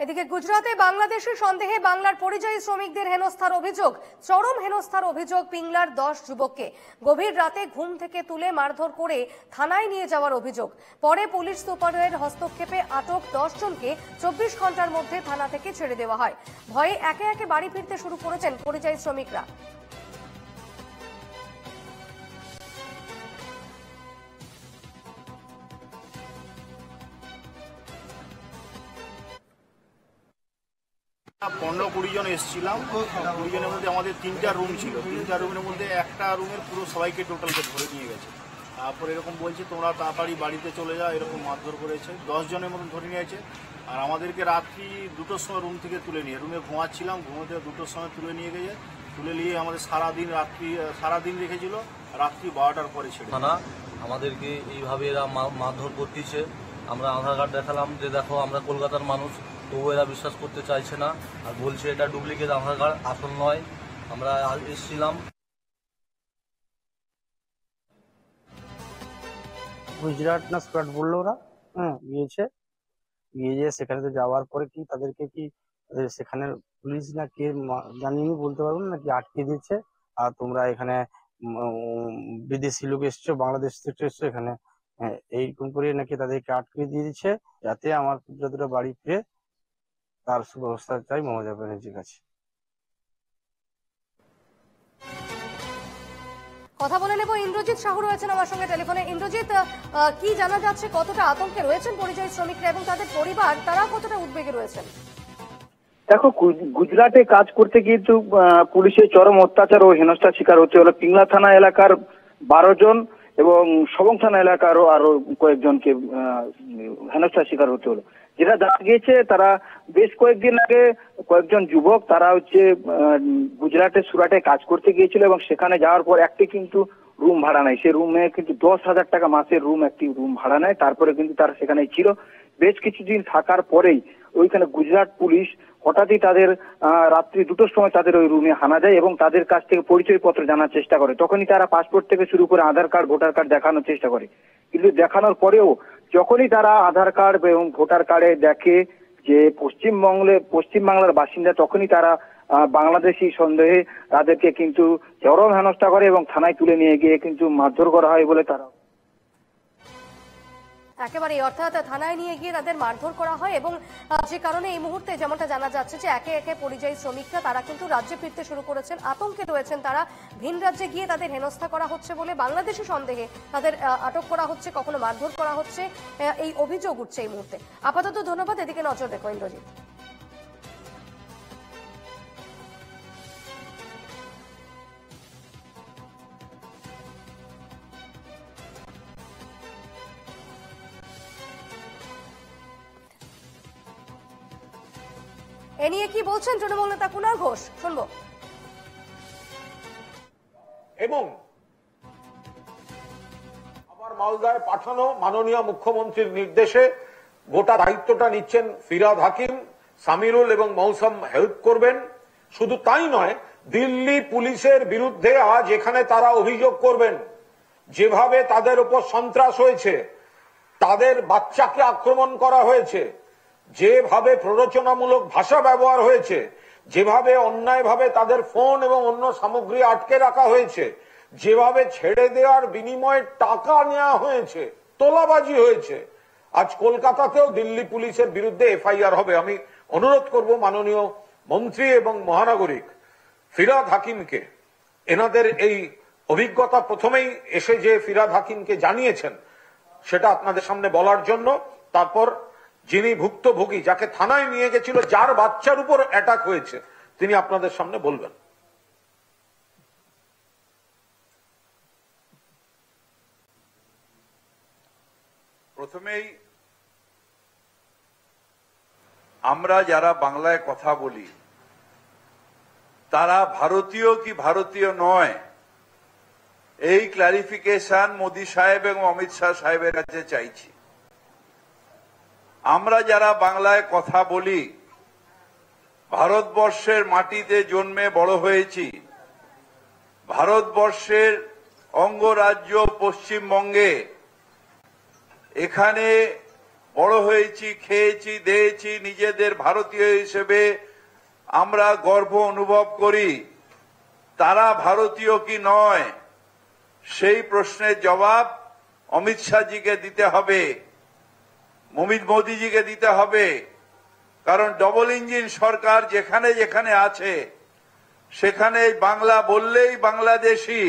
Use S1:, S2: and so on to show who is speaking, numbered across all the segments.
S1: এদিকে গুজরাটে বাংলাদেশি সন্দেহে বাংলার পরিযায়ী শ্রমিকদের হেনস্থার অভিযোগ, চরম হেনস্থার অভিযোগ পিংলার 10 যুবককে গভীর রাতে ঘুম থেকে তুলে মারধর করে থানায় নিয়ে যাওয়ার অভিযোগ। পরে পুলিশ সুপারের হস্তক্ষেপে আটক 10 জনকে 24 ঘন্টার মধ্যে থানা থেকে ছেড়ে দেওয়া হয়। ভয়ে একে একে বাড়ি ফিরতে শুরু করেছেন পরিযায়ী শ্রমিকরা।
S2: পনেরো 20 জন এসেছিলাম। 20 জনের মধ্যে আমাদের 3টা রুম ছিল। 3টা রুমের মধ্যে একটা রুমের পুরো সবাইকে টোটালকে ধরে নিয়ে গেছে। তারপর এরকম বলছে তোমরা তাড়াতাড়ি বাড়িতে চলে যাও, এরকম মারধর করেছে। 10 জনের মতন ধরে নিয়েছে। আর আমাদেরকে রাত্রি 2টোর সময় রুম থেকে তুলে নিয়ে, রুমে ঘুমাচ্ছিলাম, ঘুমোতে 2টোর সময় তুলে নিয়ে গেছে। তুলে নিয়ে আমাদের সারাদিন রেখেছিল, রাত্রি 12টার পরে ছেড়ে।
S3: থানা আমাদেরকে এইভাবে এরা মারধর করতেছে। আমরা আধার কার্ড দেখালাম যে দেখো আমরা কলকাতার মানুষ, তবু এরা বিশ্বাস করতে চাইছে না আর বলছে এটা ডুপ্লিকেট আধার কার্ড, আসল নয়। আমরা এসেছিলাম।
S4: গুজরাট না সুরাট বললো ওরা, গিয়ে সেখানে তো যাওয়ার পরে কি তাদেরকে কি সেখানে পুলিশ না কে জানিয়ে বলতে পারবো না, কি আটকে দিচ্ছে। আর তোমরা এখানে বিদেশি লোক এসছো, বাংলাদেশ থেকে এসছো এখানে, এইরকম করে নাকি তাদেরকে আটকে দিয়ে দিচ্ছে, যাতে আমার যতটা বাড়ি ফিরে তার সুব্যবস্থা চাই মমতা ব্যানার্জির কাছে।
S1: কথা বলে নেব, ইন্দ্রজিৎ সাহু রয়েছেন আমার সঙ্গে টেলিফোনে। ইন্দ্রজিৎ, কি জানা যাচ্ছে, কতটা আতঙ্কে রয়েছেন পরিযায়ী শ্রমিকরা এবং তাদের পরিবার, তারা কতটা উদ্বেগে রয়েছেন?
S5: দেখো, গুজরাটে কাজ করতে গিয়ে তো পুলিশের চরম অত্যাচার ও হেনস্থার শিকার হতে হলো। পিংলা থানা এলাকার 12 জন এবং সবং থানা এলাকারও আরো কয়েকজনকে হেনস্থার শিকার হতে হলো। যেটা জানা গিয়েছে, তারা বেশ কয়েকদিন আগে কয়েকজন যুবক তারা গুজরাটের সুরাটে কাজ করতে গিয়েছিল এবং সেখানে যাওয়ার পর একটি কিন্তু রুম ভাড়া নেয়। সেই রুমে কিন্তু 10,000 টাকা মাসের একটি রুম ভাড়া নেয়। তারপরে কিন্তু তারা সেখানে ছিল। বেশ কিছুদিন থাকার পরেই ওইখানে গুজরাট পুলিশ হঠাৎই তাদের রাত্রি 2টোর সময় তাদের ওই রুমে হানা দেয় এবং তাদের কাছ থেকে পরিচয়পত্র জানার চেষ্টা করে। তখনই তারা পাসপোর্ট থেকে শুরু করে আধার কার্ড, ভোটার কার্ড দেখানোর চেষ্টা করে। কিন্তু দেখানোর পরেও যখনই তারা আধার কার্ড এবং ভোটার কার্ডে দেখে যে পশ্চিমবাংলার বাসিন্দা, তখনই তারা বাংলাদেশি সন্দেহে তাদেরকে কিন্তু চরম হেনস্থা করে এবং থানায় তুলে নিয়ে গিয়ে কিন্তু মারধর করা হয় বলে তারা
S1: একেবারে, অর্থাৎ থানায় নিয়ে গিয়ে তাদের মারধর করা হয় এবং যে কারণে এই মুহূর্তে যেমনটা জানা যাচ্ছে যে একে একে পরিযায়ী শ্রমিকরা তারা কিন্তু রাজ্যে ফিরতে শুরু করেছেন, আতঙ্কে রয়েছেন তারা। ভিন রাজ্যে গিয়ে তাদের হেনস্থা করা হচ্ছে বলে বাংলাদেশি সন্দেহে তাদের আটক করা হচ্ছে, কখনো মারধর করা হচ্ছে, এই অভিযোগ উঠছে এই মুহূর্তে। আপাতত ধন্যবাদ, এদিকে নজর রেখো ইন্দ্রজিৎ। এ নিয়ে কি বলছেন তৃণমূল নেতা কুণাল ঘোষ, শুনবো।
S6: এবং আবার মালদায় পাঠানো মাননীয় মুখ্যমন্ত্রীর নির্দেশে গোটা দায়িত্বটা নিচ্ছেন ফিরহাদ হাকিম, সামিরুল এবং মৌসুম হেল্প করবেন। শুধু তাই নয়, দিল্লি পুলিশের বিরুদ্ধে আজ এখানে তারা অভিযোগ করবেন যেভাবে তাদের উপর সন্ত্রাস হয়েছে, তাদের বাচ্চাকে আক্রমণ করা হয়েছে, যেভাবে প্ররোচনামূলক ভাষা ব্যবহার হয়েছে, যেভাবে অন্যায়ভাবে তাদের ফোন এবং অন্য সামগ্রী আটকে রাখা হয়েছে, যেভাবে ছেড়ে দেওয়ার বিনিময়ে টাকা নেওয়া হয়েছে, তোলাবাজি হয়েছে। আজ কলকাতাতেও দিল্লি পুলিশের বিরুদ্ধে এফআইআর হবে। আমি অনুরোধ করব মাননীয় মন্ত্রী এবং মহানাগরিক ফিরহাদ হাকিমকে, এনাদের এই অভিজ্ঞতা প্রথমেই এসে যে ফিরহাদ হাকিমকে জানিয়েছেন সেটা আপনাদের সামনে বলার জন্য। তারপর যিনি ভুক্তভোগী, যাকে থানায় নিয়ে গেছিল, যার বাচ্চার উপর অ্যাটাক হয়েছে, তিনি আপনাদের সামনে বলবেন।
S7: প্রথমেই আমরা যারা বাংলায় কথা বলি তারা ভারতীয় কি ভারতীয় নয়, এই ক্লারিফিকেশন মোদী সাহেব এবং অমিত শাহ সাহেবের কাছে চাইছি। আমরা যারা বাংলায় কথা বলি ভারতবর্ষের মাটিতে জন্মে বড় হয়েছি, ভারতবর্ষের অঙ্গরাজ্য পশ্চিমবঙ্গে, এখানে বড় হয়েছি, খেয়েছি, দেয়েছি, নিজেদের ভারতীয় হিসেবে আমরা গর্ব অনুভব করি, তারা ভারতীয় কি নয় সেই প্রশ্নের জবাব অমিত শাহজিকে দিতে হবে, মোদিজিকে দিতে হবে। কারণ ডবল ইঞ্জিন সরকার যেখানে যেখানে আছে সেখানে বাংলা বললেই বাংলাদেশি,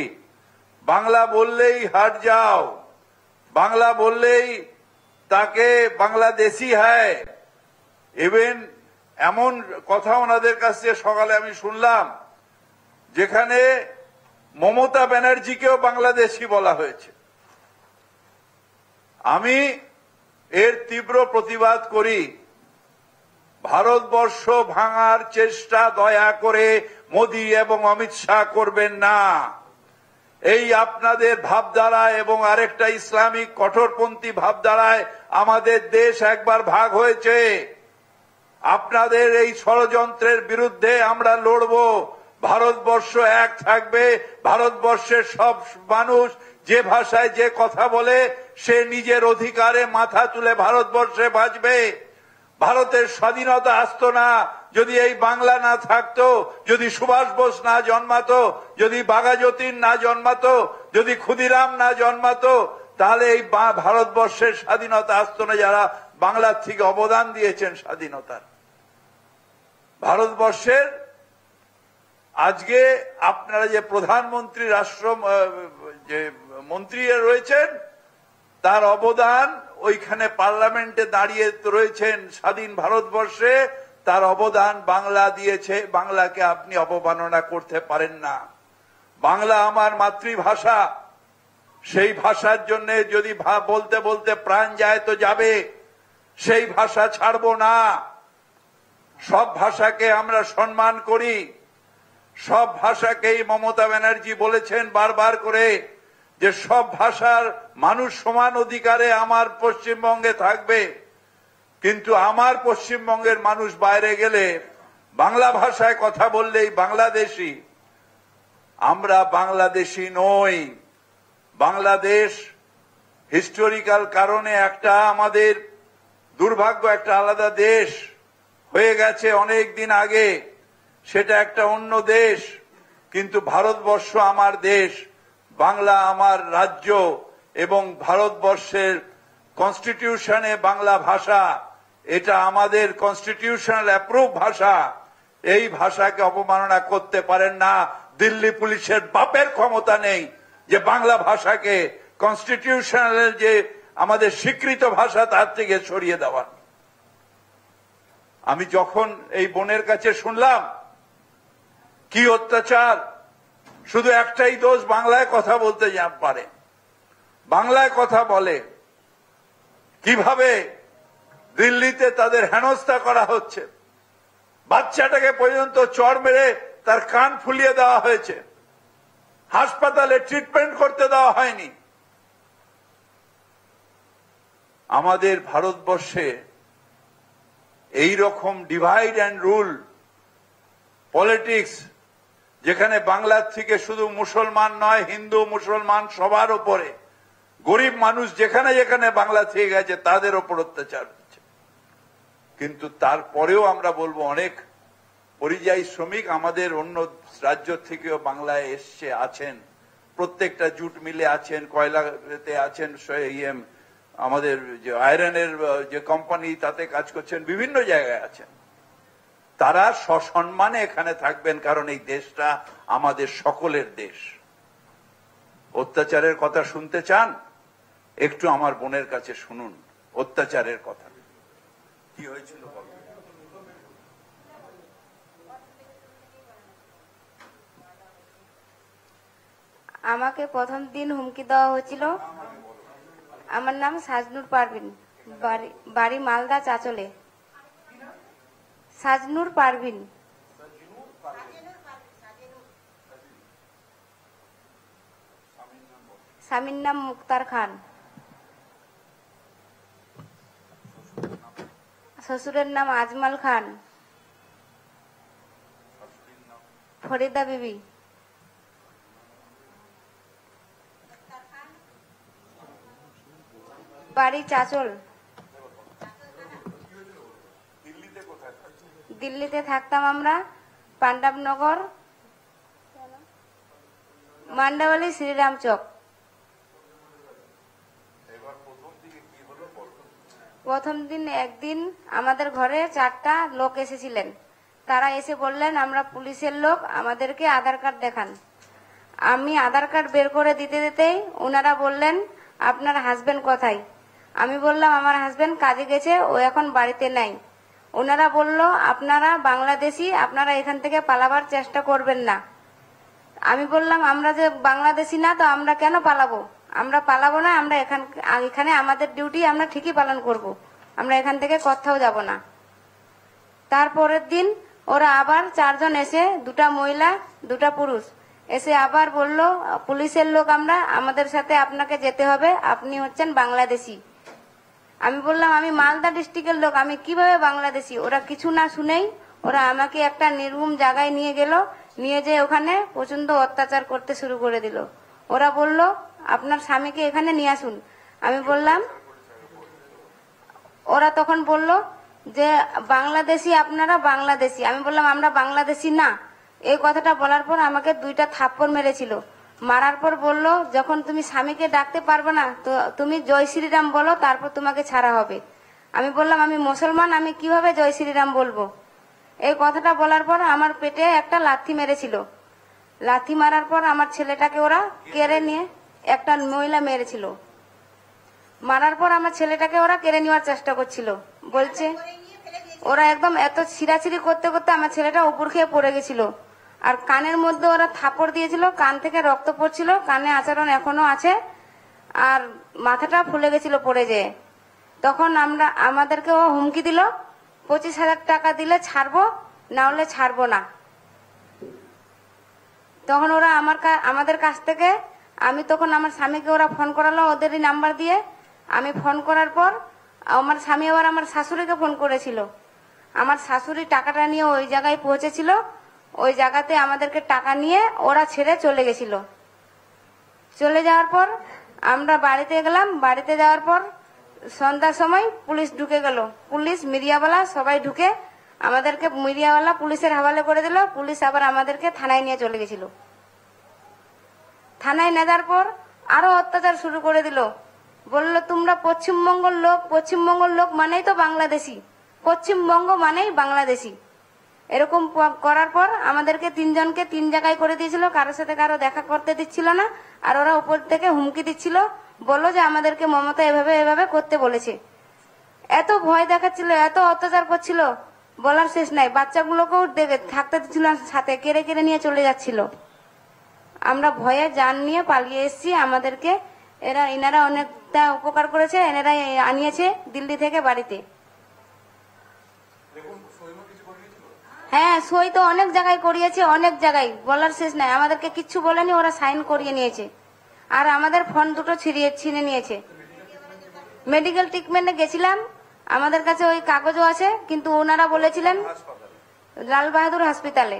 S7: বাংলা বললেই হাট যাও, বাংলা বললেই তাকে বাংলাদেশি হয়। ইভেন এমন কথা ওনাদের কাছে সকালে আমি শুনলাম যেখানে মমতা ব্যানার্জিকেও বাংলাদেশি বলা হয়েছে। আমি এর তীব্র প্রতিবাদ করি। ভারতবর্ষ ভাঙার চেষ্টা দয়া করে মোদি এবং অমিত শাহ করবেন না। এই আপনাদের ভাবধারা এবং আরেকটা ইসলামিক কঠোরপন্থী ভাবধারায় আমাদের দেশ একবার ভাগ হয়েছে। আপনাদের এই ষড়যন্ত্রের বিরুদ্ধে আমরা লড়ব। ভারতবর্ষ এক থাকবে। ভারতবর্ষের সব মানুষ যে ভাষায় যে কথা বলে সে নিজের অধিকারে মাথা তুলে ভারতবর্ষে বাঁচবে। ভারতের স্বাধীনতা আসতো না যদি এই বাংলা না থাকতো, যদি সুভাষ বোস না জন্মাতো, যদি বাঘাযতীন না জন্মাতো, যদি ক্ষুদিরাম না জন্মাতো, তাহলে এই ভারতবর্ষের স্বাধীনতা আসতো না যারা বাংলার থেকে অবদান দিয়েছেন স্বাধীনতার। ভারতবর্ষের আজকে আপনারা যে প্রধানমন্ত্রী রাষ্ট্র যে মন্ত্রী রয়েছেন তার অবদান ওইখানে পার্লামেন্টে দাঁড়িয়ে রয়েছেন স্বাধীন ভারতবর্ষে, তার অবদান বাংলা দিয়েছে। বাংলাকে আপনি অবমাননা করতে পারেন না। বাংলা আমার মাতৃভাষা। সেই ভাষার জন্য যদি বলতে বলতে প্রাণ যায় তো যাবে, সেই ভাষা ছাড়বো না। সব ভাষাকে আমরা সম্মান করি। সব ভাষাকেই মমতা ব্যানার্জি বলেছেন বারবার করে যে সব ভাষার মানুষ সমান অধিকারে আমার পশ্চিমবঙ্গে থাকবে। কিন্তু আমার পশ্চিমবঙ্গের মানুষ বাইরে গেলে বাংলা ভাষায় কথা বললেই বাংলাদেশি। আমরা বাংলাদেশি নই। বাংলাদেশ হিস্টোরিক্যাল কারণে একটা আমাদের দুর্ভাগ্য, একটা আলাদা দেশ হয়ে গেছে অনেক দিন আগে। সেটা একটা অন্য দেশ, কিন্তু ভারতবর্ষ আমার দেশ, বাংলা আমার রাজ্য এবং ভারতবর্ষের কনস্টিটিউশনে বাংলা ভাষা, এটা আমাদের কনস্টিটিউশনাল অ্যাপ্রুভ ভাষা। এই ভাষাকে অবমাননা করতে পারেন না। দিল্লি পুলিশের বাপের ক্ষমতা নেই যে বাংলা ভাষাকে কনস্টিটিউশনাল যে আমাদের স্বীকৃত ভাষা তার থেকে সরিয়ে দেওয়া। আমি যখন এই বোনের কাছে শুনলাম কি অত্যাচার, শুধু একটাই দোষ, বাংলায় কথা বলতে পারে, বাংলায় কথা বলে। কিভাবে দিল্লিতে তাদের হেনস্থা করা হচ্ছে, বাচ্চাটাকে পর্যন্ত চড় মেরে তার কান ফুলিয়ে দেওয়া হয়েছে, হাসপাতালে ট্রিটমেন্ট করতে দেওয়া হয়নি। আমাদের ভারতবর্ষে এই রকম ডিভাইড অ্যান্ড রুল পলিটিক্স, যেখানে বাংলার থেকে শুধু মুসলমান নয়, হিন্দু মুসলমান সবার উপরে, গরিব মানুষ যেখানে যেখানে বাংলা থেকে গেছে তাদের ওপর অত্যাচার হচ্ছে। কিন্তু তারপরেও আমরা বলবো অনেক পরিযায়ী শ্রমিক আমাদের অন্য রাজ্য থেকেও বাংলায় এসছে, আছেন, প্রত্যেকটা জুট মিলে আছেন, কয়লাতে আছেন, আমাদের যে আয়রনের যে কোম্পানি তাতে কাজ করছেন, বিভিন্ন জায়গায় আছেন। তারা সসম্মানে এখানে থাকবেন, কারণ এই দেশটা আমাদের সকলের দেশ। অত্যাচারের কথা শুনতে চান? একটু আমার বোনের কাছে শুনুন অত্যাচারের কথা কি হয়েছিল।
S8: আমাকে প্রথম দিন হুমকি দেওয়া হয়েছিল। আমার নাম সাজনুর পারভিন, বাড়ি মালদা চাচলে। সাজনুর পারভিন। স্বামীর নাম মুক্তার খান, শ্বশুরের নাম আজমাল খান, ফরিদা বিবি। বাড়ি চাচল, দিল্লিতে থাকতাম আমরা, পাণ্ডবনগর, মান্ডাওয়ালি, শ্রীরাম চক। প্রথম দিন একদিন আমাদের ঘরে 4টা লোক এসেছিলেন। তারা এসে বললেন আমরা পুলিশের লোক, আমাদেরকে আধার কার্ড দেখান। আমি আধার কার্ড বের করে দিতে দিতেই ওনারা বললেন আপনার হাজবেন্ড কোথায়? আমি বললাম আমার হাজবেন্ড কাজে গেছে, ও এখন বাড়িতে নাই। ওনারা বলল আপনারা বাংলাদেশি, আপনারা এখান থেকে পালাবার চেষ্টা করবেন না। আমি বললাম আমরা যে বাংলাদেশি না, তো আমরা কেন পালাবো? আমরা পালাবো না, আমরা এখানে আমাদের ডিউটি আমরা ঠিকই পালন করব, আমরা এখান থেকে কোথাও যাব না। তারপরের দিন ওরা আবার 4 জন এসে, 2টা মহিলা 2টা পুরুষ এসে আবার বলল পুলিশের লোক আমরা, আমাদের সাথে আপনাকে যেতে হবে, আপনি হচ্ছেন বাংলাদেশি। আমি বললাম আমি মালদা ডিস্ট্রিক্টের লোক, আমি কিভাবে বাংলাদেশি? ওরা কিছু না শুনেই ওরা আমাকে একটা নির্মম জায়গায় নিয়ে গেল, নিয়ে যেয়ে ওখানে প্রচন্ড অত্যাচার করতে শুরু করে দিল। ওরা বলল আপনার স্বামীকে এখানে নিয়ে আসুন। আমি বললাম, ওরা তখন বলল যে বাংলাদেশি, আপনারা বাংলাদেশি। আমি বললাম আমরা বাংলাদেশি না। এই কথাটা বলার পর আমাকে 2টা থাপ্পড় মেরেছিল। মারার পর বলল যখন তুমি স্বামীকে ডাকতে পারবে না, তো তুমি জয় শ্রীরাম বলো, তারপর তোমাকে ছাড়া হবে। আমি বললাম আমি মুসলমান, আমি কিভাবে জয় শ্রীরাম বলবো? এই কথাটা বলার পর আমার পেটে একটা লাথি মেরেছিল। লাথি মারার পর আমার ছেলেটাকে ওরা কেড়ে নিয়ে, একটা মহিলা মেরেছিল। মারার পর আমার ছেলেটাকে ওরা কেড়ে নেওয়ার চেষ্টা করছিল। বলছে ওরা একদম এত ছিঁড়াছিড়ি করতে করতে আমার ছেলেটা উপর খেয়ে পড়ে গেছিল। আর কানের মধ্যে ওরা থাপড় দিয়েছিল, কান থেকে রক্ত পড়ছিল, কানে আচরণ এখনো আছে, আর মাথাটা ফুলে গেছিল পড়ে যেয়ে। তখন আমাদেরকে ও হুমকি দিল 25,000 টাকা দিলে ছাড়বো, না হলে ছাড়বো না। তখন ওরা আমাদের কাছ থেকে, আমি তখন আমার স্বামীকে ওরা ফোন করালো ওদেরই নাম্বার দিয়ে। আমি ফোন করার পর আমার স্বামী আবার আমার শাশুড়িকে ফোন করেছিল। আমার শাশুড়ি টাকাটা নিয়ে ওই জায়গায় পৌঁছেছিল। ওই জায়গাতে আমাদেরকে টাকা নিয়ে ওরা ছেড়ে চলে গেছিল। চলে যাওয়ার পর আমরা বাড়িতে গেলাম। বাড়িতে যাওয়ার পর সন্ধ্যার সময় পুলিশ ঢুকে গেল। পুলিশ, মিডিয়াওয়ালা সবাই ঢুকে আমাদেরকে, মিডিয়াওয়ালা পুলিশের হাওয়ালে করে দিল। পুলিশ আবার আমাদেরকে থানায় নিয়ে চলে গেছিল। থানায় নেওয়ার পর আরো অত্যাচার শুরু করে দিল। বললো তোমরা পশ্চিমবঙ্গের লোক মানেই তো বাংলাদেশি, পশ্চিমবঙ্গ মানেই বাংলাদেশি। এরকম করার পর আমাদেরকে 3 জনকে 3 জায়গায় করে দিয়েছিল, কারোর সাথে কারো দেখা করতে দিচ্ছিল না। আর ওরা উপর থেকে হুমকি দিচ্ছিল, বললো যে আমাদেরকে মমতা এভাবে এভাবে করতে বলেছে। এত ভয় দেখাচ্ছিল, এত অত্যাচার করছিল, বলার শেষ নাই। বাচ্চাগুলোকেও থাকতে দিচ্ছিল সাথে, কেড়ে কেড়ে নিয়ে চলে যাচ্ছিল। আমরা ভয়ে জান নিয়ে পালিয়ে এসেছি। আমাদেরকে এনারা অনেকটা উপকার করেছে, এনারাই আনিয়েছে দিল্লি থেকে বাড়িতে। হ্যাঁ, সই তো অনেক জায়গায় করিয়েছে, অনেক জায়গায়, বলার শেষ নাই। আমাদেরকে কিচ্ছু বলেনি, ওরা সাইন করিয়ে নিয়েছে। আর আমাদের ফোন দুটো ছিনে নিয়েছে। মেডিকেল ট্রিটমেন্টে গেছিলাম, আমাদের কাছে ওই কাগজও আছে, কিন্তু ওনারা বলেছিলেন লাল বাহাদুর হসপিটালে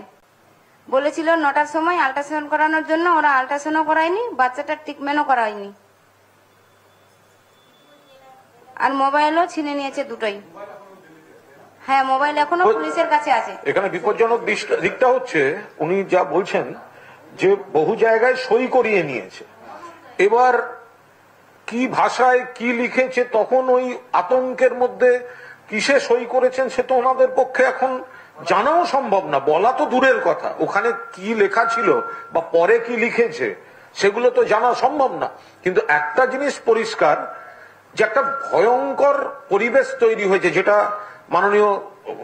S8: বলেছিল 9টার সময় আল্ট্রাসাউন্ড করানোর জন্য। ওরা আল্ট্রাসাউন্ডও করায়নি, বাচ্চাটার ট্রিটমেন্টও করায়নি। আর মোবাইলও ছিনে নিয়েছে দুটোই। হ্যাঁ, মোবাইল এখনো পুলিশের কাছে আছে।
S6: এখানে বিপজ্জনক দিকটা হচ্ছে উনি যা বলছেন যে বহু জায়গায় সই করিয়ে নিয়েছে। এবার কি ভাষায় কি লিখেছে, তখন ওই আতঙ্কের মধ্যে কিসে সই করেছেন সে তো ওনাদের পক্ষে এখন জানাও সম্ভব না, বলা তো দূরের কথা। ওখানে কি লেখা ছিল বা পরে কি লিখেছে সেগুলো তো জানা সম্ভব না। কিন্তু একটা জিনিস পরিষ্কার, যে একটা ভয়ঙ্কর পরিবেশ তৈরি হয়েছে, যেটা মাননীয়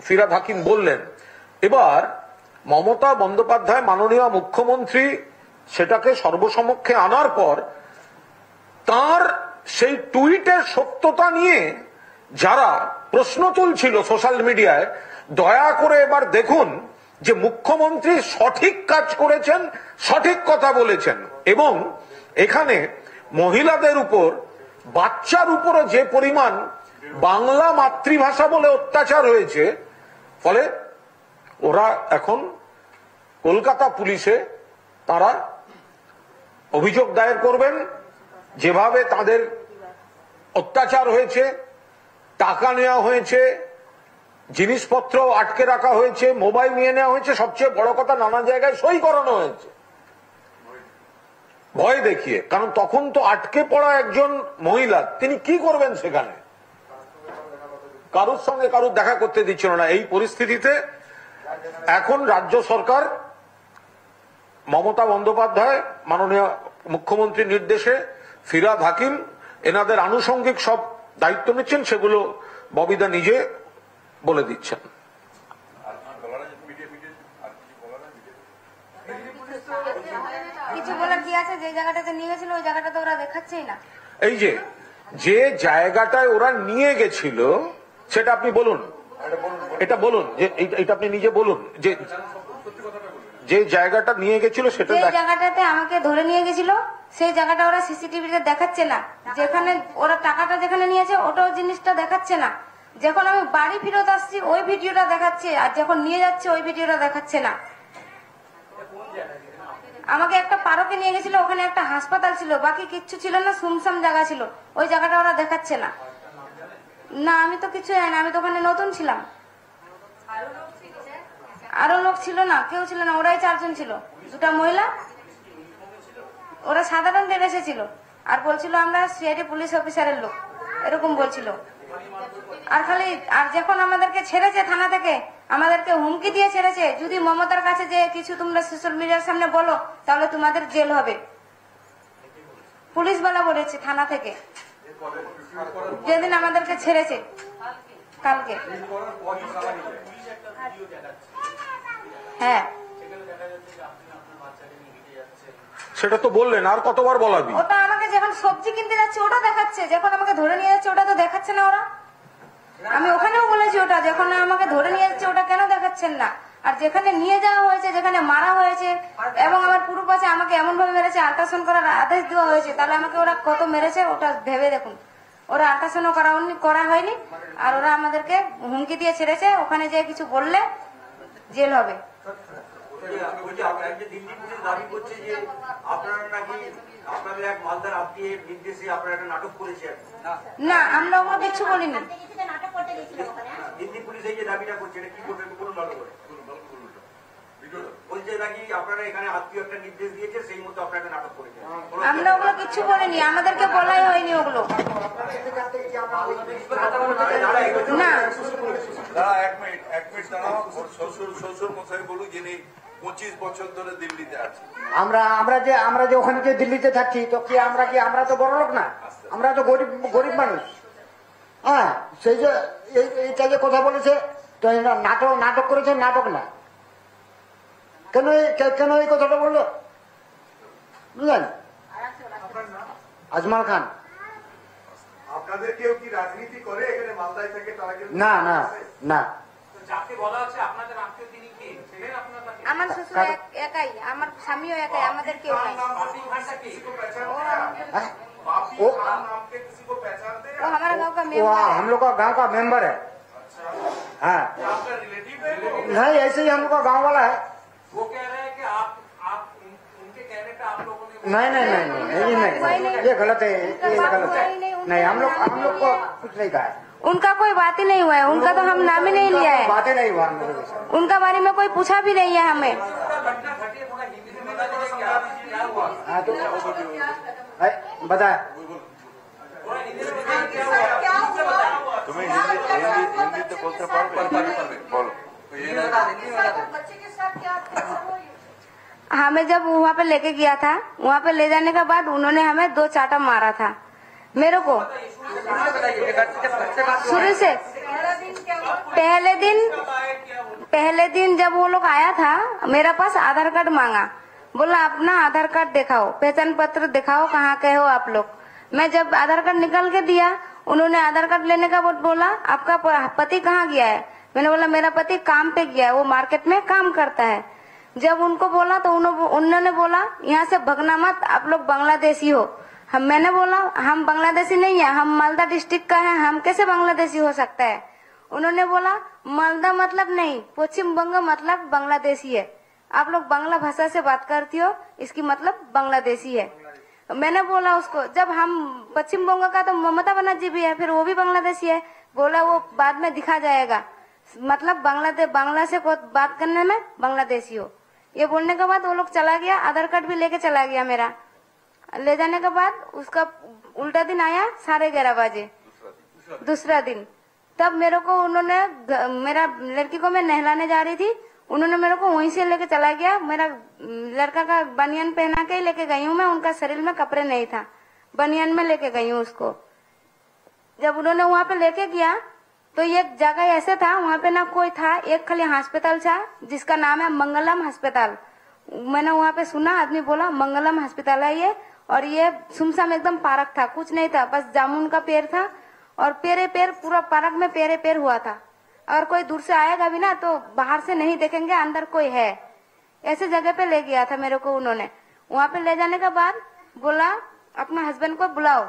S6: ফিরহাদ হাকিম বললেন। এবার মমতা বন্দ্যোপাধ্যায় মাননীয় মুখ্যমন্ত্রী সেটাকে সর্বসমক্ষে আনার পর তার সেই টুইটের সত্যতা নিয়ে যারা প্রশ্ন তুলছিল সোশ্যাল মিডিয়ায়, দয়া করে এবার দেখুন যে মুখ্যমন্ত্রী সঠিক কাজ করেছেন, সঠিক কথা বলেছেন। এবং এখানে মহিলাদের উপর, বাচ্চার উপরও যে পরিমাণ বাংলা মাতৃভাষা বলে অত্যাচার হয়েছে, ফলে ওরা এখন কলকাতা পুলিশে তারা অভিযোগ দায়ের করবেন। যেভাবে তাদের অত্যাচার হয়েছে, টাকা নেওয়া হয়েছে, জিনিসপত্র আটকে রাখা হয়েছে, মোবাইল নিয়ে নেওয়া হয়েছে, সবচেয়ে বড় কথা নানা জায়গায় সই করানো হয়েছে ভয় দেখিয়ে। কারণ তখন তো আটকে পড়া একজন মহিলা, তিনি কি করবেন সেখানে? কারুর সঙ্গে কারুর দেখা করতে দিচ্ছিল না। এই পরিস্থিতিতে এখন রাজ্য সরকার মমতা বন্দ্যোপাধ্যায় মাননীয় মুখ্যমন্ত্রীর নির্দেশে ফিরহাদ হাকিম এনাদের আনুষঙ্গিক সব দায়িত্ব নিচ্ছেন, সেগুলো ববিদা নিজে বলে দিচ্ছেন।
S8: কিছু বলার কি আছে? যে জায়গাটাতে নিয়ে গেছিল ওই জায়গাটা তো ওরা দেখাচ্ছেই না।
S6: এই যে জায়গাটায় ওরা নিয়ে গেছিল সেটা আপনি বলুন, এটা বলুন, যে এটা আপনি নিজে বলুন, যে জায়গাটা নিয়ে গেছিল সেটা।
S8: যে জায়গাটাতে আমাকে ধরে নিয়ে গেছিল সেই জায়গাটা ওরা সিসিটিভিতে দেখাচ্ছে না। যেখানে ওরা টাকাটা যেখানে নিয়েছে ওটাও জিনিসটা দেখাচ্ছে না। যখন আমি বাড়ি ফেরত আসছি ওই ভিডিওটা দেখাচ্ছে, আর যখন নিয়ে যাচ্ছে ওই ভিডিওটা দেখাচ্ছে না। আমাকে একটা পার্কে নিয়ে গেছিল, ওখানে একটা হাসপাতাল ছিল, বাকি কিচ্ছু ছিল না, সুনসাম জায়গা ছিল। ওই জায়গাটা ওরা দেখাচ্ছে না। না, আমি তো কিছু জানি না, আমি তো ওখানে নতুন ছিলাম। আরো লোক ছিল না, কেউ ছিল না, ওরাই 4 জন ছিল, 2টা মহিলা। ওরা সাধারণ ড্রেসে এসেছিল আর বলছিল আমরা সিআইডি পুলিশ অফিসারের লোক, এরকম বলছিল। আর যখন আমাদেরকে ছেড়েছে থানা থেকে, আমাদেরকে হুমকি দিয়ে ছেড়েছে, যদি মমতার কাছে যে কিছু তোমরা সোশ্যাল মিডিয়ার সামনে বলো তাহলে তোমাদের জেল হবে। পুলিশওয়ালা বলেছে থানা থেকে, যেদিন আমাদেরকে ছেড়েছে কালকে। হ্যাঁ,
S6: সেটা তো বললেন, আর কতবার বলাবি?
S8: ওটা আমাকে যখন সবজি কিনতে যাচ্ছে ওটা দেখাচ্ছে, যখন আমাকে ধরে নিয়ে যাচ্ছে ওটা তো দেখাচ্ছে না ওরা। আমি ওখানেও বলেছি ওটা, যখন আমাকে ধরে নিয়ে যাচ্ছে ওটা কেন দেখাচ্ছেন না? আর যেখানে নিয়ে যাওয়া হয়েছে, যেখানে মারা হয়েছে, এবং আমার পুরো পাশে আমাকে এমন ভাবে মেরেছে, আল্ট্রাসাউন্ড করার আদেশ দেওয়া হয়েছে, তাহলে আমাকে ওরা কত মেরেছে ওটা ভেবে দেখুন। ওরা আল্ট্রাসাউন্ড করা হয়নি, আর ওরা আমাদেরকে হুমকি দিয়ে ছেড়েছে, ওখানে যে কিছু বললে জেল হবে। না, আমরা ওগুলো কিছু বলিনি। আমরা ওগুলো কিছু বলিনি, আমাদেরকে বলাই হয়নি ওগুলো। না,
S7: এক মিনিট দাঁড়াও। শ্বশুর মশাই বলুন, যিনি 25 বছর ধরে দিল্লিতে আছে।
S9: আমরা যে ওখানে যে দিল্লিতে থাকছি, তো কি আমরা তো বড় লোক না, আমরা তো গরিব মানুষ। হ্যাঁ, সেই যে এইটা যে কথা বলেছে, তো নাটক করেছে, নাটক না। কেন এই কথাটা বললো বুঝলেন? আজমাল খান।
S7: আপনাদের কেউ কি রাজনীতি করে এখানে মালদায় থেকে? তারা
S9: না না না,
S8: আমার শ্বশুর একাই, আমার স্বামীও একাই, আমাদের কেউ নাই।
S9: वो
S8: वो हमारा गांव का
S9: वो
S8: मेंबर है।
S9: हम लोग का गांव का मेंबर है। हाँ, नहीं ऐसे ही हम लोग का गांव वाला है।
S10: वो कह रहे हैं कि आप उनके कहने पे आप लोगों ने
S9: नहीं, ये गलत है, ये गलत है। नहीं, हम लोग को कुछ नहीं कहा है।
S8: उनका कोई बात ही नहीं हुआ है, उनका तो हम नाम ही नहीं लिया है,
S9: बातें नहीं हुआ हम लोगों के साथ।
S8: उनका बारे में कोई पूछा भी नहीं है हमें।
S9: हाँ, तो बता
S7: तुम्हें हिंदी तो बोलते बोलो।
S8: हमें जब वहाँ पे लेके गया था, वहाँ पे ले जाने के बाद उन्होंने हमें 2 चाटा मारा था मेरे को। शुरू से पहले दिन जब वो लोग आया था, मेरा पास आधार कार्ड मांगा, बोला अपना आधार कार्ड दिखाओ, पहचान पत्र दिखाओ, कहाँ के हो आप लोग। मैं जब आधार कार्ड निकाल के दिया, उन्होंने आधार कार्ड लेने का बोला आपका पति कहाँ गया है? मैंने बोला मेरा पति काम पे गया है, वो मार्केट में काम करता है। जब उनको बोला तो उन्होंने बोला यहाँ से भगना मत, आप लोग बांग्लादेशी हो। मैंने बोला हम बांग्लादेशी नहीं है, हम मालदा डिस्ट्रिक्ट का है, हम कैसे बांग्लादेशी हो सकता है? उन्होंने बोला मालदा मतलब नहीं, पश्चिम बंग मतलब बांग्लादेशी है, आप लोग बांग्ला भाषा से बात करती हो, इसकी मतलब बांग्लादेशी है। मैंने बोला उसको, जब हम पश्चिम बंग का तो ममता बनर्जी भी है, फिर वो भी बांग्लादेशी है। बोला वो बाद में दिखा जाएगा, मतलब बांग्ला से बात करने में बांग्लादेशी हो। ये बोलने के बाद वो लोग चला गया, आधार कार्ड भी लेके चला गया मेरा। ले जाने के बाद उसका उल्टा दिन आया 11:30 बजे, दूसरा दिन। तब मेरे को उन्होंने, मेरा लड़की को मैं नहलाने जा रही थी, उन्होंने मेरे को वहीं से लेके चला गया। मेरा लड़का का बनियान पहना के ही लेके गई हूँ मैं, उनका शरीर में कपड़े नहीं था, बनियान में लेके गई हूँ उसको। जब उन्होंने वहाँ पे लेके गया तो ये जगह ऐसे था, वहाँ पे ना कोई था, एक खाली अस्पताल था जिसका नाम है मंगलम अस्पताल। मैंने वहाँ पे सुना, आदमी बोला मंगलम अस्पताल है ये, और ये सुमसाम एकदम पार्क था, कुछ नहीं था, बस जामुन का पेड़ था और पेड़ पूरा पार्क में पेड़ हुआ था। अगर कोई दूर से आएगा भी ना तो बाहर से नहीं देखेंगे अंदर कोई है। ऐसे जगह पे ले गया था मेरे को उन्होंने। वहाँ पे ले जाने के बाद बोला अपना हस्बैंड को बुलाओ।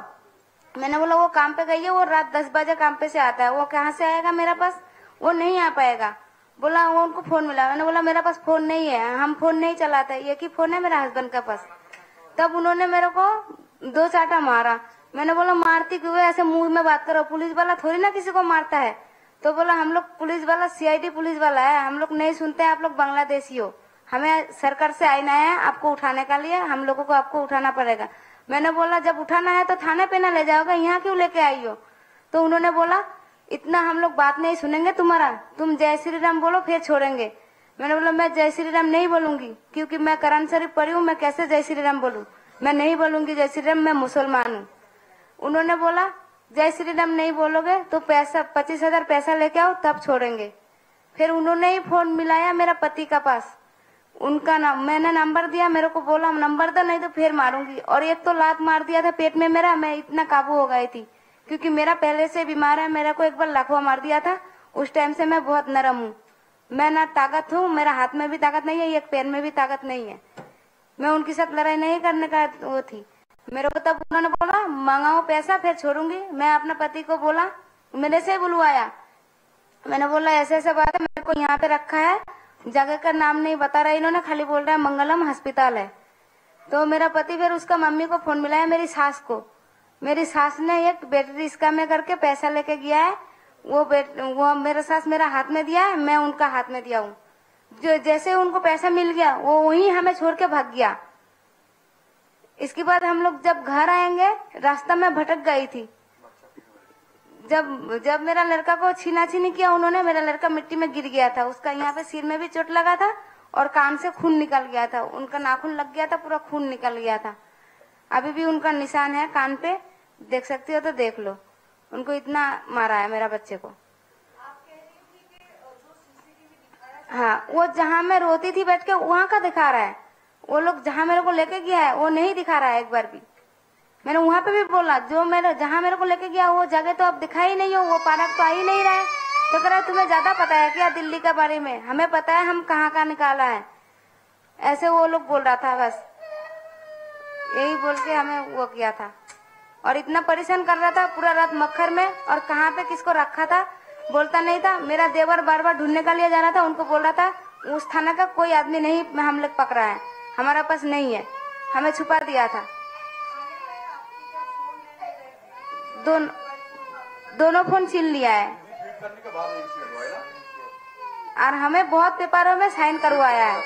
S8: मैंने बोला वो काम पे गई है, वो रात 10 बजे काम पे से आता है, वो कहाँ से आएगा मेरे पास, वो नहीं आ पाएगा। बोला वो उनको फोन मिला। मैंने बोला मेरे पास फोन नहीं है, हम फोन नहीं चलाते, एक ही फोन है मेरा हस्बैंड के पास। तब उन्होंने मेरे को 2 चाटा मारा। मैंने बोला मारती क्यों है, ऐसे मुंह में बात करो, पुलिस वाला थोड़ी ना किसी को मारता है। तो बोला हम लोग पुलिस वाला CID पुलिस वाला है, हम लोग नहीं सुनते, आप लोग बांग्लादेशी हो, हमें सरकार से आना है आपको उठाने का लिए, हम लोगों को आपको उठाना पड़ेगा। मैंने बोला जब उठाना है तो थाने पे ना ले जाओगे, यहाँ क्यों लेके आई हो। तो उन्होंने बोला इतना हम लोग बात नहीं सुनेंगे तुम्हारा, तुम जय श्री राम बोलो फिर छोड़ेंगे। मैंने बोला मैं जय श्री राम नहीं बोलूंगी, क्योंकि मैं कुरान शरीफ पढ़ी हूँ, मैं कैसे जय श्री राम बोलूं, मैं नहीं बोलूंगी जय श्री राम, मैं मुसलमान हूँ। उन्होंने बोला जय श्री राम नहीं बोलोगे तो पैसा 25,000 पैसा लेके आओ तब छोड़ेंगे। फिर उन्होंने ही फोन मिलाया मेरा पति का पास, उनका नाम मैंने नंबर दिया, मेरे को बोला नंबर दो नहीं तो फिर मारूंगी। और एक तो लात मार दिया था पेट में मेरा, मैं इतना काबू हो गई थी क्योंकि मेरा पहले से बीमार है। मेरे को एक बार लकवा मार दिया था, उस टाइम से मैं बहुत नरम हूँ, मैं ना ताकत हूँ, मेरा हाथ में भी ताकत नहीं है, एक पैर में भी ताकत नहीं है। मैं उनके साथ लड़ाई नहीं करने का वो थी। मेरे को तब उन्होंने बोला मंगाओ पैसा फिर छोड़ूंगी। मैं अपने पति को बोला, मेरे से बुलवाया, मैंने बोला ऐसे ऐसे बात है, मेरे को यहाँ पे रखा है, जगह का नाम नहीं बता रहा इन्होंने, खाली बोल रहा है मंगलम अस्पताल है। तो मेरा पति फिर उसका मम्मी को फोन मिलाया, मेरी सास को। मेरी सास ने एक बैटरी रिक्शा में करके पैसा लेके गया है, वो मेरा सास मेरा हाथ में दिया है, मैं उनका हाथ में दिया हूँ। जो जैसे उनको पैसा मिल गया वो वहीं हमें छोड़ के भाग गया। इसके बाद हम लोग जब घर आएंगे रास्ता में भटक गई थी। जब मेरा लड़का को छीना-छीनी किया उन्होंने, मेरा लड़का मिट्टी में गिर गया था, उसका यहाँ पे सिर में भी चोट लगा था और कान से खून निकल गया था, उनका नाखून लग गया था, पूरा खून निकल गया था। अभी भी उनका निशान है कान पे, देख सकती हो तो देख लो, उनको इतना मारा है मेरा बच्चे को। हाँ, वो जहाँ मैं रोती थी बैठ के वहाँ का दिखा रहा है, वो लोग जहाँ मेरे को लेके गया है वो नहीं दिखा रहा है एक बार भी। मैंने वहाँ पे भी बोला जहाँ मेरे को लेके गया वो जगह तो अब दिखाई नहीं हो, वो पार्क तो आ ही नहीं रहा है। तो कह रहा है तुम्हें ज्यादा पता है क्या दिल्ली के बारे में, हमें पता है हम कहाँ का निकाला है, ऐसे वो लोग बोल रहा था। बस यही बोल के हमें वो किया था और इतना परेशान कर रहा था पूरा रात मक्खर में, और कहाँ पे किसको रखा था बोलता नहीं था। मेरा देवर बार बार ढूंढने का लिए जा रहा था, उनको बोल रहा था उस थाना का कोई आदमी नहीं हम लोग पकड़ा है, हमारा पास नहीं है, हमें छुपा दिया था। दोनों फोन छीन लिया है और हमें बहुत पेपरों में साइन करवाया है।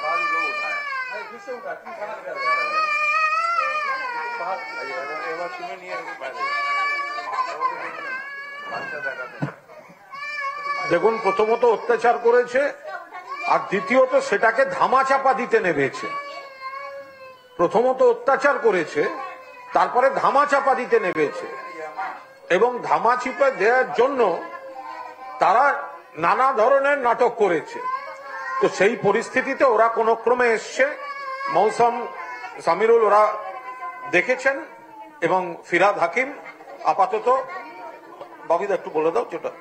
S6: দেখুন, প্রথমত অত্যাচার করেছে আর দ্বিতীয়ত সেটাকে ধামাচাপা দিতে নেমেছে। প্রথমত অত্যাচার করেছে, তারপরে ধামাচাপা দিতে নেমেছে এবং ধামাচাপা দেওয়ার জন্য তারা নানা ধরনের নাটক করেছে। তো সেই পরিস্থিতিতে ওরা কোন ক্রমে এসছে, মৌসম সামিরুল ওরা দেখেছেন এবং ফিরাদ হাকিম আপাতত। বাবিদা একটু বলে দাও যেটা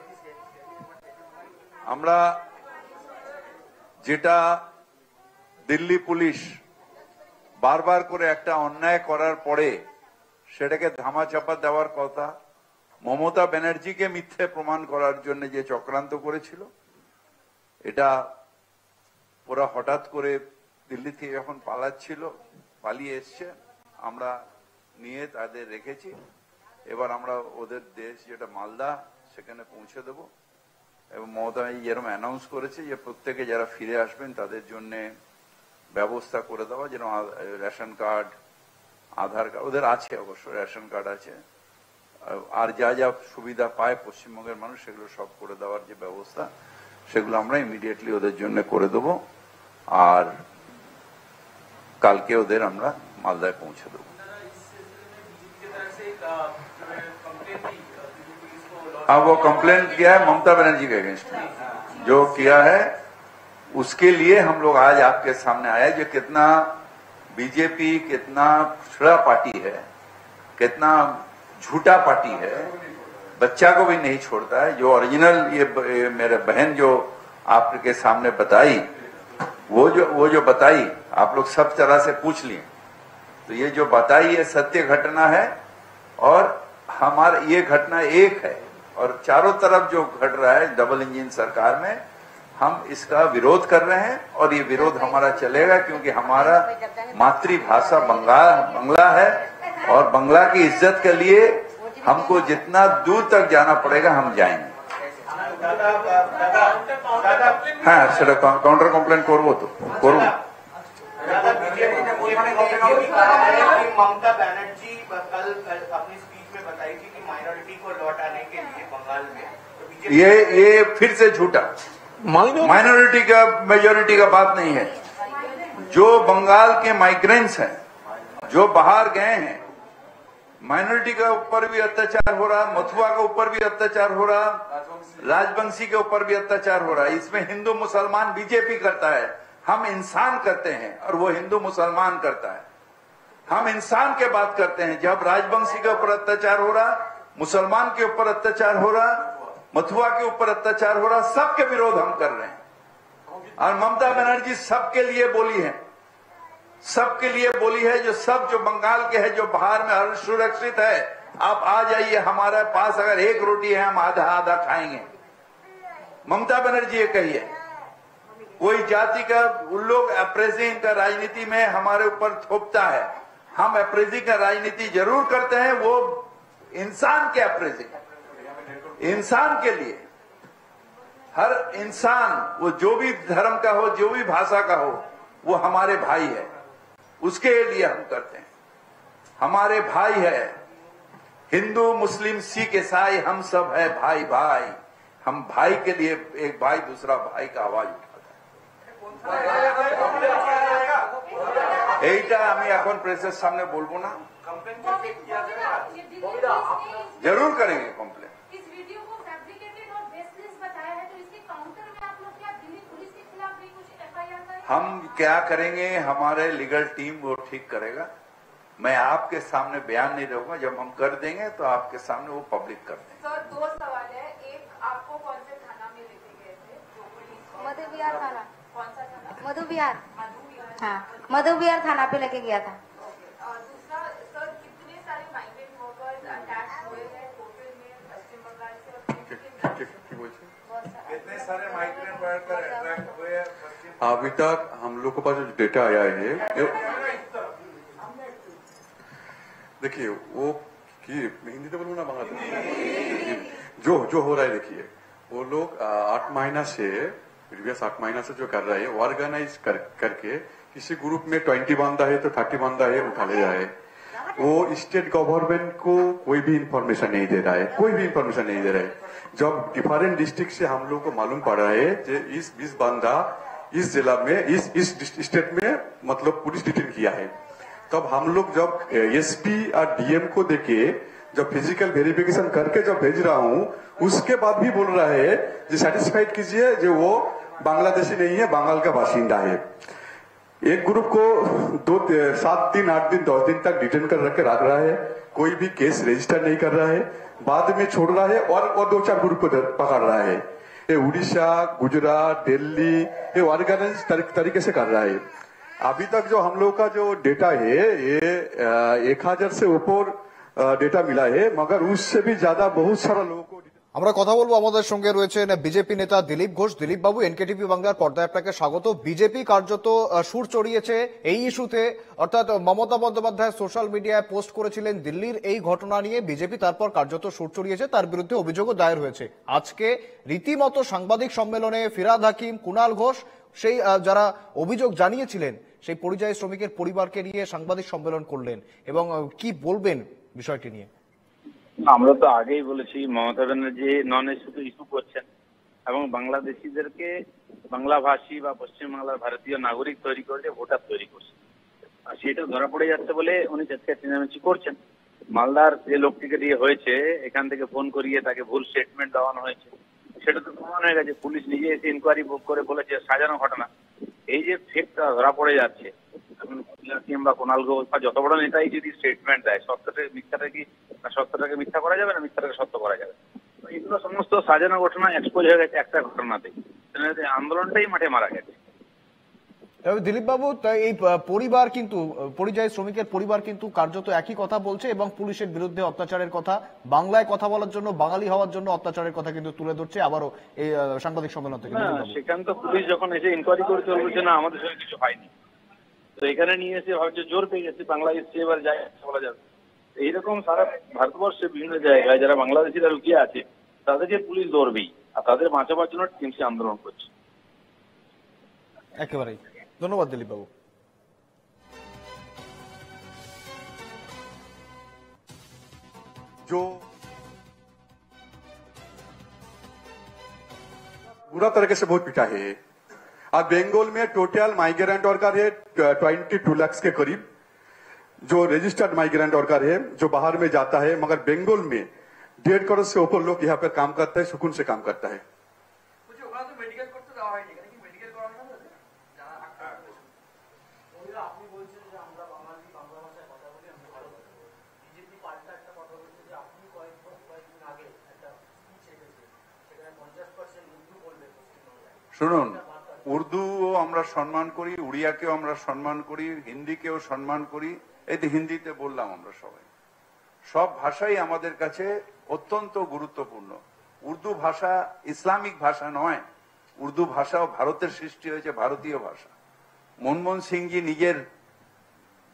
S7: আমরা যেটা দিল্লি পুলিশ বারবার করে একটা অন্যায় করার পরে সেটাকে ধামাচাপা দেওয়ার কথা, মমতা ব্যানার্জিকে মিথ্যে প্রমাণ করার জন্য যে চক্রান্ত করেছিল, এটা ওরা হঠাৎ করে দিল্লি থেকে যখন পালিয়ে এসছে, আমরা নিয়ে তাদের রেখেছি। এবার আমরা ওদের দেশ যেটা মালদা সেখানে পৌঁছে দেব এবং মমতা ব্যানার্জি যেরকম অ্যানাউন্স করেছে যে প্রত্যেকে যারা ফিরে আসবেন তাদের জন্য ব্যবস্থা করে দেওয়া, যেন রেশন কার্ড, আধার কার্ড ওদের আছে, অবশ্য রেশন কার্ড আছে, আর যা যা সুবিধা পায় পশ্চিমবঙ্গের মানুষ সেগুলো সব করে দেওয়ার যে ব্যবস্থা, সেগুলো আমরা ইমিডিয়েটলি ওদের জন্য করে দেবো। আর কালকে ওদের আমরা মালদায় পৌঁছে দেবো। हाँ, वो कंप्लेन किया है ममता बनर्जी के अगेंस्ट में, जो किया है उसके लिए हम लोग आज आपके सामने आए। जो कितना बीजेपी कितना छुड़ा पार्टी है, कितना झूठा पार्टी है, बच्चा को भी नहीं छोड़ता है। जो ओरिजिनल ये मेरे बहन जो आपके सामने बताई, वो जो बताई आप लोग सब तरह से पूछ लिए, तो ये जो बताई ये सत्य घटना है और हमारा ये घटना एक है, और चारों तरफ जो घट रहा है डबल इंजन सरकार में, हम इसका विरोध कर रहे हैं और ये विरोध हमारा चलेगा, क्योंकि हमारा मातृभाषा बंगला है और बंगला की इज्जत के लिए हमको जितना दूर तक जाना पड़ेगा हम जाएंगे। हाँ, সেটা काउंटर कंप्लेन করব তো করব।
S10: ममता बनर्जी कल अपनी स्पीच में बताई थी कि माइनॉरिटी को लौट आने के लिए बंगाल में, तो
S7: ये फिर से झूठा, माइनॉरिटी का मेजोरिटी का बात नहीं है। जो बंगाल के माइग्रेंट्स हैं, जो बाहर गए हैं, माइनॉरिटी के ऊपर भी अत्याचार हो रहा, मथुआ के ऊपर भी अत्याचार हो रहा, राजवंशी के ऊपर भी अत्याचार हो रहा है। इसमें हिंदू मुसलमान बीजेपी करता है, हम इंसान करते हैं और वो हिंदू मुसलमान करता है। हम इंसान के बात करते हैं। जब राजवंशी के ऊपर अत्याचार हो रहा, मुसलमान के ऊपर अत्याचार हो रहा, मथुआ के ऊपर अत्याचार हो रहा, सबके विरोध हम कर रहे हैं। और ममता बनर्जी सबके लिए बोली है, सबके लिए बोली है। जो बंगाल के है, जो बाहर में सुरक्षित है, आप आ जाइए हमारे पास, अगर एक रोटी है हम आधा आधा खाएंगे। ममता बनर्जी ये कही है। कोई जाति का उन लोग अप्रेजिंग का राजनीति में हमारे ऊपर थोपता है, हम अप्रेजिंग का राजनीति जरूर करते हैं, वो इंसान के अप्रेजिंग, इंसान के लिए। हर इंसान, वो जो भी धर्म का हो, जो भी भाषा का हो, वो हमारे भाई है, उसके लिए हम करते हैं। हमारे भाई है, हिंदू मुस्लिम सिख ईसाई हम सब है भाई भाई। हम भाई के लिए एक भाई दूसरा भाई का आवाज उठाता है। এইটা আমি এখন প্রেসের সামনে বলবো না, जरूर करेंगे कंप्लेन।
S11: इस वीडियो को फैब्रिकेटेड और बेसलेस बताया है, तो इसके काउंटर में आप लोग क्या दिल्ली पुलिस के खिलाफ भी कुछ एफआईआर करेंगे?
S7: हम क्या करेंगे, हमारे लीगल टीम वो ठीक करेगा। मैं आपके सामने बयान नहीं दूंगा, जब हम कर देंगे तो आपके सामने वो पब्लिक कर देंगे।
S11: सर, दो सवाल है। एक, आपको कौन से थाना में लेके गए थे? जो पुलिस
S8: मधु विहार थाना।
S11: कौन सा थाना?
S8: मधु विहार। हाँ, मधु विहार थाना पे लेके गया था।
S11: और दूसरा, सर, कितने सारे माइग्रेंट वर्कर्स अटैक हुए हैं होटल में पश्चिम बंगाल से?
S7: कितने सारे माइग्रेंट वर्कर अटैक हुए हैं?
S12: अभी तक हम लोग के पास जो डेटा आया है, देखिए वो कि हिंदी तो बोलूँ ना बांग्ला, जो हो रहा है, देखिए वो लोग 8 महीना से, प्रीवियस 8 महीना से जो कर रहा है, ऑर्गेनाइज करके किसी ग्रुप में 20 बंदा है तो 30 बंदा है उठा ले रहा है। वो स्टेट गवर्नमेंट को कोई भी इंफॉर्मेशन नहीं दे रहा है, कोई भी इंफॉर्मेशन नहीं दे रहा है। जब डिफरेंट डिस्ट्रिक्ट से हम लोग को मालूम पड़ रहा है कि इस 20 बंदा इस जिला में, इस स्टेट में मतलब पुलिस डिटेन किया है, तब हम लोग जब एसपी और डीएम को देके जब फिजिकल वेरिफिकेशन करके जब भेज रहा हूँ, उसके बाद भी बोल रहा है जो सेटिस्फाइड कीजिए जो वो बांग्लादेशी नहीं है, बंगाल का बाशिंदा है। एक ग्रुप को 7 दिन 8 दिन 10 दिन तक डिटेन कर रख रहा है, कोई भी केस रजिस्टर नहीं कर रहा है, बाद में छोड़ रहा है और 2-4 ग्रुप को पकड़ रहा है। ये उड़ीसा, गुजरात, दिल्ली, ये ऑर्गेनाइज तरीके से कर रहा है। अभी तक जो हम लोग का जो डेटा है, ये 1000 से ऊपर डेटा मिला है, मगर उससे भी ज्यादा बहुत सारा लोगों को
S13: আমরা কথা বলবো, আমাদের সঙ্গে রয়েছেন বিজেপি নেতা দিলীপ ঘোষ। দিলীপ বাবু, এনকেটিভি বাংলার পর্দায় আপনাকে স্বাগত। বিজেপি কার্যত সুর চড়িয়েছে এই ইস্যুতে, অর্থাৎ মমতা বন্দ্যোপাধ্যায় সোশ্যাল মিডিয়ায় পোস্ট করেছিলেন দিল্লির এই ঘটনা নিয়ে, বিজেপি তারপর কার্যত সুর চড়িয়েছে, তার বিরুদ্ধে অভিযোগও দায়ের হয়েছে। আজকে রীতিমতো সাংবাদিক সম্মেলনে ফিরহাদ হাকিম, কুণাল ঘোষ, সেই যারা অভিযোগ জানিয়েছিলেন সেই পরিযায়ী শ্রমিকের পরিবারকে নিয়ে সাংবাদিক সম্মেলন করলেন, এবং কি বলবেন বিষয়টি নিয়ে?
S14: আমরা তো আগেই বলেছি মমতা ব্যানার্জি নন শুধু ইস্যু করছেন এবং বাংলাদেশিদেরকে বাংলাভাষী বা পশ্চিমবাংলার ভারতীয় নাগরিক তৈরি করে ভোটার তৈরি করছে, আর সেটা ধরা পড়ে যাচ্ছে বলে উনি চেঁচামেচি করছেন। মালদার যে লোকটিকে দিয়ে হয়েছে, এখান থেকে ফোন করিয়ে তাকে ভুল স্টেটমেন্ট দেওয়ানো হয়েছে, সেটা তো প্রমাণ হয়ে গেছে। পুলিশ নিজে এসে ইনকোয়ারি বুক করে বলেছে সাজানো ঘটনা। এই যে ফেকটা ধরা পড়ে যাচ্ছে, এখন কিংবা কুণাল ঘোষ বা যত বড় নেতাই যদি স্টেটমেন্ট দেয়, সত্যটাকে মিথ্যা করা যাবে না, মিথ্যাটাকে সত্য করা যাবে। এগুলো সমস্ত সাজানো ঘটনা এক্সপোজ হয়ে গেছে একটা ঘটনাতেই, আন্দোলনটাই মাঠে মারা গেছে।
S13: তবে দিলীপ বাবু, এই পরিবার কিন্তু, পরিযায়ী শ্রমিকের পরিবার কিন্তু কার্যত একই কথা বলছে এবং পুলিশের বিরুদ্ধে অত্যাচারের কথা, বাংলায় কথা বলার জন্য, বাঙালি হওয়ার জন্য অত্যাচারের কথা কিন্তু তুলে ধরছে আবারও এই সাংবাদিক সম্মেলন থেকে।
S14: সেখানে তো পুলিশ যখন এসে ইনকোয়ারি করতে বলছে না আমাদের সঙ্গে কিছু হয়নি, তো এখানে নিয়ে এসে ভাবছে জোর পেয়ে গেছে, বাংলা এসছে এবার যায় বলা যাবে। এইরকম সারা ভারতবর্ষে বিভিন্ন জায়গায় যারা বাংলাদেশিরা লুকিয়ে আছে তাদেরকে পুলিশ ধরবেই, আর তাদের বাঁচাবার জন্য টিএমসি আন্দোলন করছে।
S13: একেবারেই ধন্যবাদ দিলীপ বাবু।
S12: जो बुरा तरीके से बहुत पिटा है। अब बंगाल में टोटल माइग्रेंट वर्कर है 22 लाख के करीब, जो रजिस्टर्ड माइग्रेंट वर्कर है जो बाहर में जाता है, मगर बंगाल में 1.5 करोड़ से ऊपर लोग यहाँ पर काम करता है, सुकून से काम करता है।
S7: শুনুন, উর্দুও আমরা সম্মান করি, উড়িয়াকেও আমরা সম্মান করি, হিন্দিকেও সম্মান করি। এই তো হিন্দিতে বললাম, আমরা সবাই সব ভাষাই আমাদের কাছে অত্যন্ত গুরুত্বপূর্ণ। উর্দু ভাষা ইসলামিক ভাষা নয়, উর্দু ভাষাও ভারতের সৃষ্টি হয়েছে, ভারতীয় ভাষা। মনমোহন সিংজি নিজের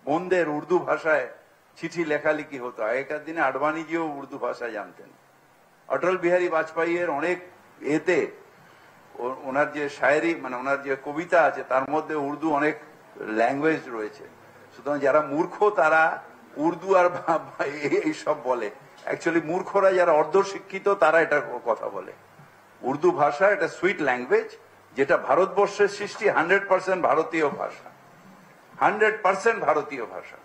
S7: বোনদের উর্দু ভাষায় চিঠি লেখালেখি হতো। আগেকার দিনে আডবাণীজিও উর্দু ভাষা জানতেন। অটল বিহারী বাজপেয়ীর অনেক এতে ওনার যে শায়েরি, মানে ওনার যে কবিতা আছে তার মধ্যে উর্দু অনেক ল্যাঙ্গুয়েজ রয়েছে। সুতরাং যারা মূর্খ তারা উর্দু আর এইসব বলে, অ্যাকচুয়ালি মূর্খরা যারা অর্ধশিক্ষিত তারা এটার কথা বলে। উর্দু ভাষা এটা সুইট ল্যাঙ্গুয়েজ, যেটা ভারতবর্ষের সৃষ্টি, 100% ভারতীয় ভাষা, 100% ভারতীয় ভাষা।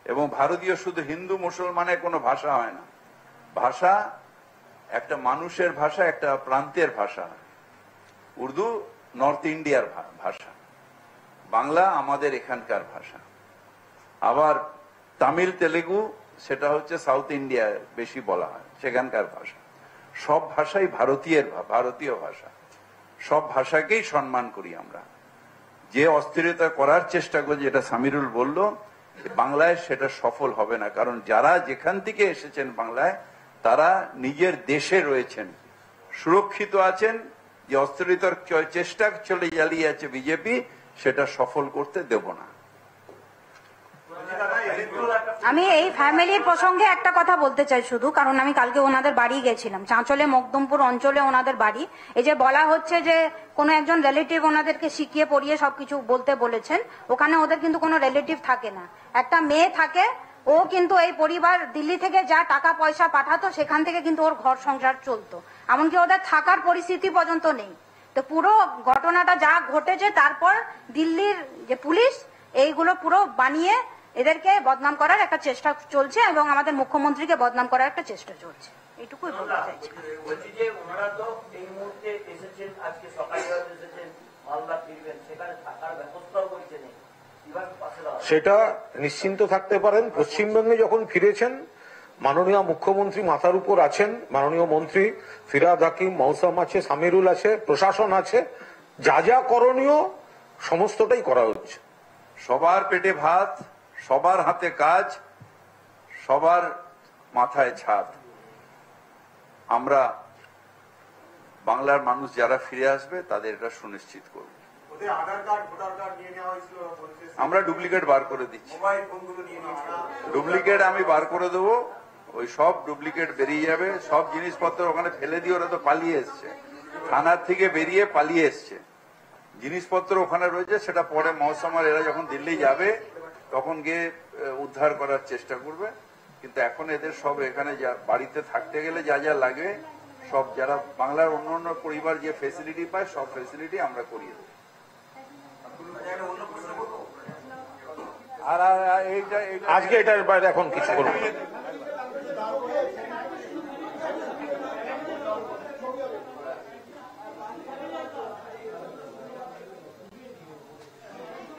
S7: এবং ভারতীয় শুধু হিন্দু মুসলমানের কোনো ভাষা হয় না, ভাষা একটা মানুষের ভাষা, একটা প্রান্তের ভাষা। উর্দু নর্থ ইন্ডিয়ার ভাষা, বাংলা আমাদের এখানকার ভাষা। আবার তামিল, তেলেগু সেটা হচ্ছে সাউথ ইন্ডিয়ায় বেশি বলা হয়, সেখানকার ভাষা। সব ভাষাই ভারতীয় ভাষা, সব ভাষাকেই সম্মান করি আমরা। যে অস্থিরতা করার চেষ্টা করে, যেটা সামিরুল বলল, বাংলায় সেটা সফল হবে না। কারণ যারা যেখান থেকে এসেছেন বাংলায়, তারা নিজের দেশে রয়েছেন, সুরক্ষিত আছেন। যে অস্থিরতার চেষ্টা চালিয়ে আছে বিজেপি, সেটা সফল করতে দেব না।
S15: আমি এই ফ্যামিলির প্রসঙ্গে একটা কথা বলতে চাই শুধু, কারণ আমি কালকে ওনাদের বাড়ি গেছিলাম, চাঁচলে মকদমপুর অঞ্চলে ওনাদের বাড়ি। এই যে বলা হচ্ছে যে কোনো একজন রিলেটিভ ওনাদেরকে শিখিয়ে পড়িয়ে সবকিছু বলতে বলেছেন, ওখানে ওদের কিন্তু কোনো রিলেটিভ থাকে না, একটা মেয়ে থাকে। ও কিন্তু এই পরিবার দিল্লি থেকে যা টাকা পয়সা পাঠাতো সেখান থেকে কিন্তু ওর ঘর সংসার চলতো, এমনকি ওদের থাকার পরিস্থিতি পর্যন্ত নেই। তো পুরো ঘটনাটা যা ঘটেছে, তারপর দিল্লির যে পুলিশ এইগুলো পুরো বানিয়ে এদেরকে বদনাম করার একটা চেষ্টা চলছে এবং আমাদের মুখ্যমন্ত্রীকে বদনাম করার একটা চেষ্টা চলছে, এইটুকুই বলতে চাইছি।
S10: বলছি যে ওনারা তো এই মুহূর্তে এসেছেন, আজকে সকালে এসেছেন, মালদা ফিরবেন, সেখানে থাকার ব্যবস্থাও করছে নেই,
S6: সেটা নিশ্চিন্ত থাকতে পারেন। পশ্চিমবঙ্গে যখন ফিরেছেন, মাননীয় মুখ্যমন্ত্রী মাথার উপর আছেন, মাননীয় মন্ত্রী ফিরহাদ হাকিম, মৌসম আছে, সামিরুল আছে, প্রশাসন আছে, যা যা করণীয় সমস্তটাই করা হচ্ছে।
S7: সবার পেটে ভাত, সবার হাতে কাজ, সবার মাথায় ছাদ। আমরা বাংলার মানুষ যারা ফিরে আসবে তাদের এটা সুনিশ্চিত করব। আমরা ডুপ্লিকেট বার করে দিচ্ছি, ডুপ্লিকেট আমি বার করে দেবো, ওই সব ডুপ্লিকেট বেরিয়ে যাবে, সব জিনিসপত্র ওখানে ফেলে দিয়ে ওরা তো পালিয়ে এসছে, থানার থেকে বেরিয়ে পালিয়ে এসছে, জিনিসপত্র ওখানে রয়েছে, সেটা পরে মহসমার এরা যখন দিল্লি যাবে তখন গিয়ে উদ্ধার করার চেষ্টা করবে। কিন্তু এখন এদের সব এখানে যা বাড়িতে থাকতে গেলে যা যা লাগে সব যারা বাংলার অন্য অন্য পরিবার যে ফেসিলিটি পায় সব ফেসিলিটি আমরা করিয়ে দেবো।
S6: আজকে এটার বাইরে এখন কিছু করবো।